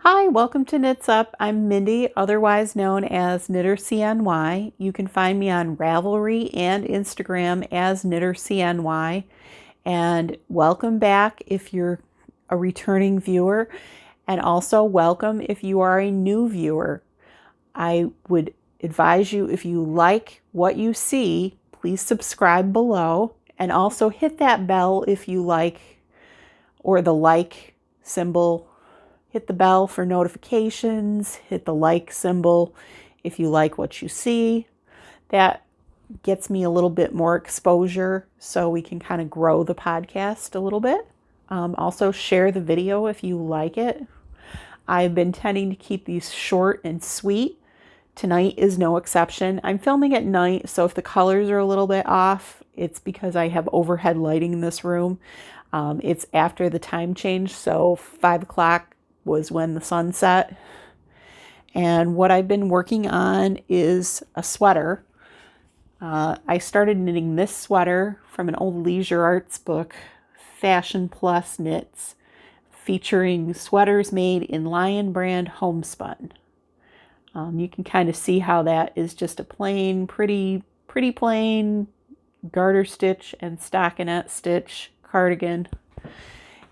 Hi, welcome to Knits Up. I'm Mindy, otherwise known as KnitterCNY. You can find me on Ravelry and Instagram as KnitterCNY. And welcome back if you're a returning viewer, and also welcome if you are a new viewer. I would advise you, if you like what you see, please subscribe below and also hit that bell if you like, or the like symbol. Hit the bell for notifications, hit the like symbol if you like what you see. That gets me a little bit more exposure so we can kind of grow the podcast a little bit. Also, share the video if you like it. I've been tending to keep these short and sweet. Tonight is no exception. I'm filming at night, so if the colors are a little bit off, it's because I have overhead lighting in this room. It's after the time change, so 5 o'clock was when the sun set. And what I've been working on is a sweater. I started knitting this sweater from an old Leisure Arts book, Fashion Plus Knits, featuring sweaters made in Lion Brand homespun. You can kind of see how that is just a plain, pretty plain garter stitch and stockinette stitch cardigan.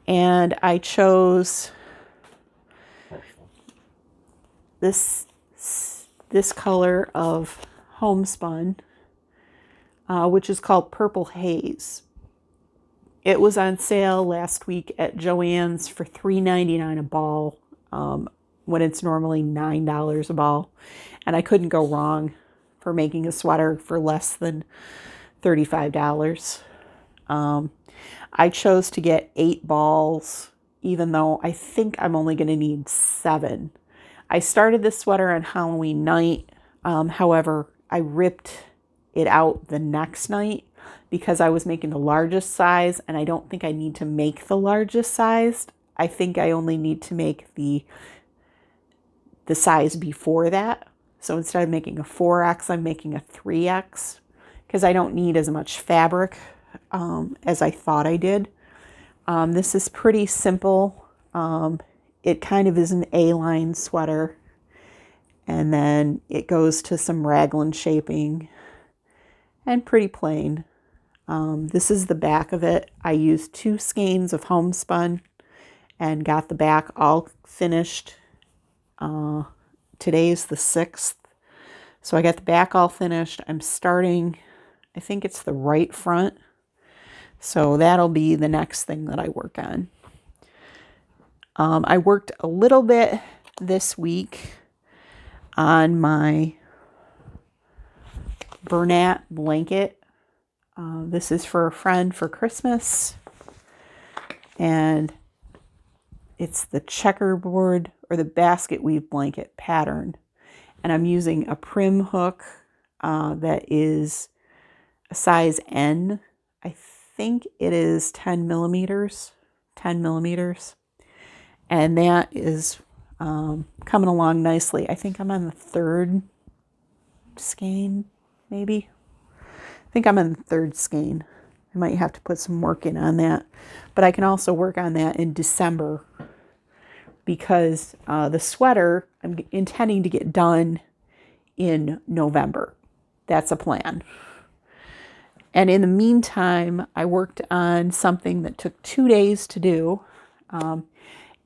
And I chose this color of homespun, which is called Purple Haze. It was on sale last week at Joann's for $3.99 a ball, when it's normally $9 a ball. And I couldn't go wrong for making a sweater for less than $35. I chose to get 8 balls, even though I think I'm only going to need 7. I started this sweater on Halloween night. However, I ripped it out the next night because I was making the largest size, and I don't think I need to make the largest size. I think I only need to make the size before that. So instead of making a 4X, I'm making a 3X because I don't need as much fabric as I thought I did. This is pretty simple. It kind of is an A-line sweater, and then it goes to some raglan shaping and pretty plain. This is the back of it. I used 2 skeins of homespun and got the back all finished. Today's the 6th, so I got the back all finished. I'm starting, I think it's the right front, so that'll be the next thing that I work on. I worked a little bit this week on my Bernat blanket. This is for a friend for Christmas, and it's the checkerboard or the basket weave blanket pattern. And I'm using a prim hook that is a size N. I think it is 10 millimeters. And that is coming along nicely. I think I'm on the 3rd skein, maybe. I think I'm on the 3rd skein. I might have to put some work in on that. But I can also work on that in December because the sweater I'm intending to get done in November. That's a plan. And in the meantime, I worked on something that took 2 days to do.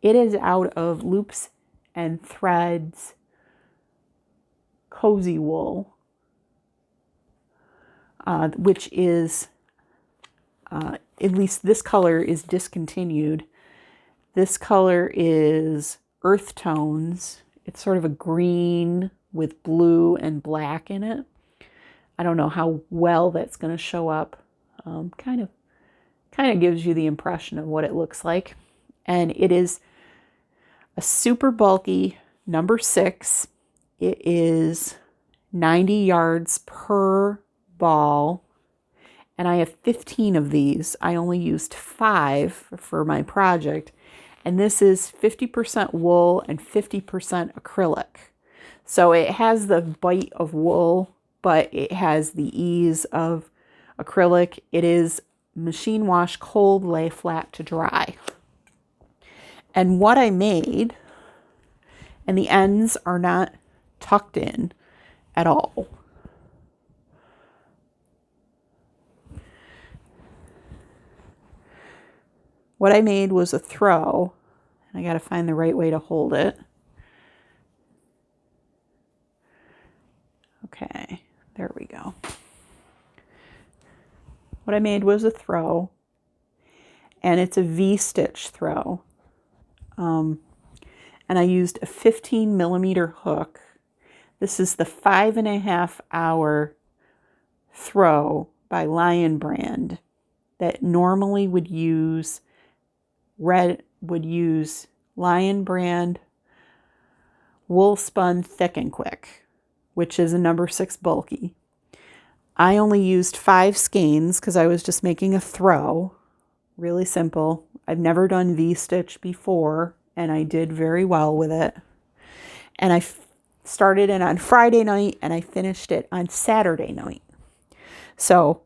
It is out of Loops and Threads Cozy Wool, which is, at least this color is discontinued. This color is Earth Tones. It's sort of a green with blue and black in it. I don't know how well that's going to show up. Kind of gives you the impression of what it looks like. And it is a super bulky number 6. It is 90 yards per ball, and I have 15 of these. I only used 5 for my project, and this is 50% wool and 50% acrylic. So it has the bite of wool, but it has the ease of acrylic. It is machine wash, cold, lay flat to dry. And what I made and the ends are not tucked in at all. What I made was a throw. I got to find the right way to hold it. Okay, there we go. What I made was a throw, and it's a V-stitch throw. And I used a 15 millimeter hook. This is the 5.5 hour throw by Lion Brand that normally would use Lion Brand wool spun thick and quick, which is a number 6 bulky. I only used 5 skeins because I was just making a throw, really simple. I've never done V-stitch before, and I did very well with it. And I started it on Friday night, and I finished it on Saturday night. So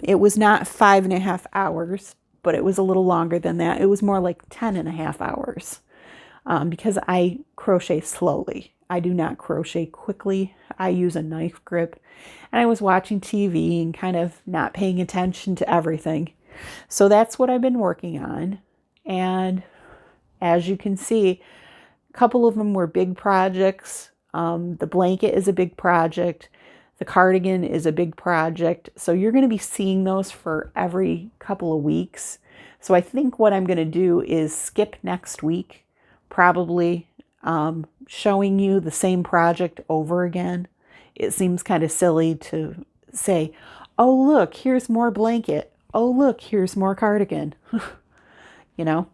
it was not 5.5 hours, but it was a little longer than that. It was more like 10.5 hours because I crochet slowly. I do not crochet quickly. I use a knife grip, and I was watching TV and kind of not paying attention to everything. So that's what I've been working on. And as you can see, a couple of them were big projects. The blanket is a big project. The cardigan is a big project. So you're going to be seeing those for every couple of weeks. So I think what I'm going to do is skip next week, probably showing you the same project over again. It seems kind of silly to say, oh, look, here's more blanket. Oh, look, here's more cardigan. You know,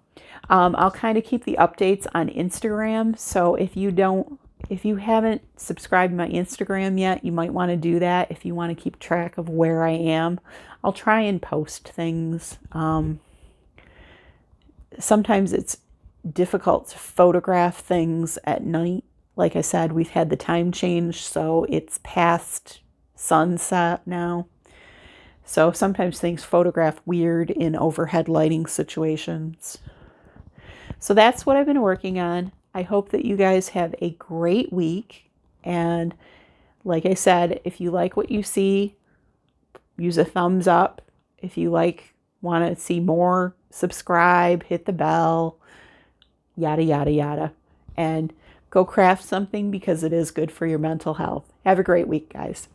I'll kind of keep the updates on Instagram. So if you haven't subscribed to my Instagram yet, you might want to do that if you want to keep track of where I am. I'll try and post things. Sometimes it's difficult to photograph things at night. Like I said, we've had the time change, so it's past sunset now. So sometimes things photograph weird in overhead lighting situations. So that's what I've been working on. I hope that you guys have a great week. And like I said, if you like what you see, use a thumbs up. If you want to see more, subscribe, hit the bell, yada, yada, yada. And go craft something because it is good for your mental health. Have a great week, guys.